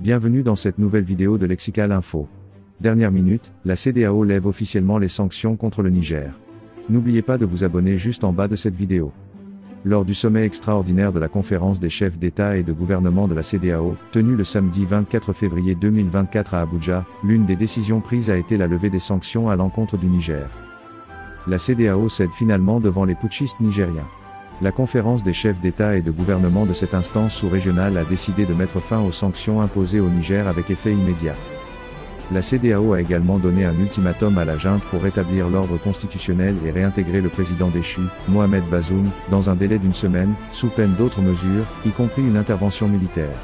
Bienvenue dans cette nouvelle vidéo de Lexical Info. Dernière minute, la CEDEAO lève officiellement les sanctions contre le Niger. N'oubliez pas de vous abonner juste en bas de cette vidéo. Lors du sommet extraordinaire de la conférence des chefs d'État et de gouvernement de la CEDEAO, tenu le samedi 24 février 2024 à Abuja, l'une des décisions prises a été la levée des sanctions à l'encontre du Niger. La CEDEAO cède finalement devant les putschistes nigériens. La conférence des chefs d'État et de gouvernement de cette instance sous-régionale a décidé de mettre fin aux sanctions imposées au Niger avec effet immédiat. La CEDEAO a également donné un ultimatum à la junte pour rétablir l'ordre constitutionnel et réintégrer le président déchu, Mohamed Bazoum, dans un délai d'une semaine, sous peine d'autres mesures, y compris une intervention militaire.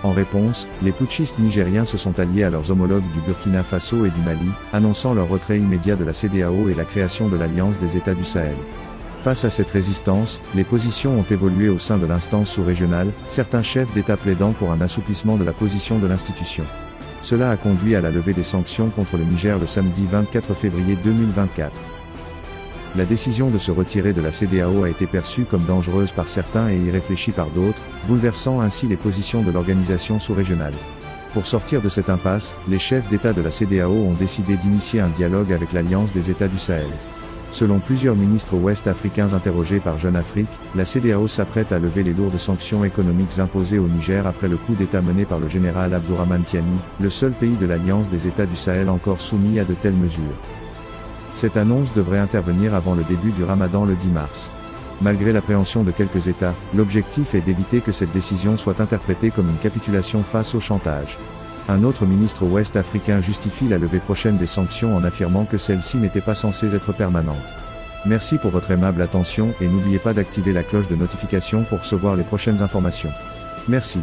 En réponse, les putschistes nigériens se sont alliés à leurs homologues du Burkina Faso et du Mali, annonçant leur retrait immédiat de la CEDEAO et la création de l'Alliance des États du Sahel. Face à cette résistance, les positions ont évolué au sein de l'instance sous-régionale, certains chefs d'État plaidant pour un assouplissement de la position de l'institution. Cela a conduit à la levée des sanctions contre le Niger le samedi 24 février 2024. La décision de se retirer de la CEDEAO a été perçue comme dangereuse par certains et irréfléchie par d'autres, bouleversant ainsi les positions de l'organisation sous-régionale. Pour sortir de cette impasse, les chefs d'État de la CEDEAO ont décidé d'initier un dialogue avec l'Alliance des États du Sahel. Selon plusieurs ministres ouest-africains interrogés par Jeune Afrique, la CEDEAO s'apprête à lever les lourdes sanctions économiques imposées au Niger après le coup d'État mené par le général Abdourahmane Tiani, le seul pays de l'Alliance des États du Sahel encore soumis à de telles mesures. Cette annonce devrait intervenir avant le début du Ramadan le 10 mars. Malgré l'appréhension de quelques États, l'objectif est d'éviter que cette décision soit interprétée comme une capitulation face au chantage. Un autre ministre ouest-africain justifie la levée prochaine des sanctions en affirmant que celles-ci n'étaient pas censées être permanentes. Merci pour votre aimable attention et n'oubliez pas d'activer la cloche de notification pour recevoir les prochaines informations. Merci.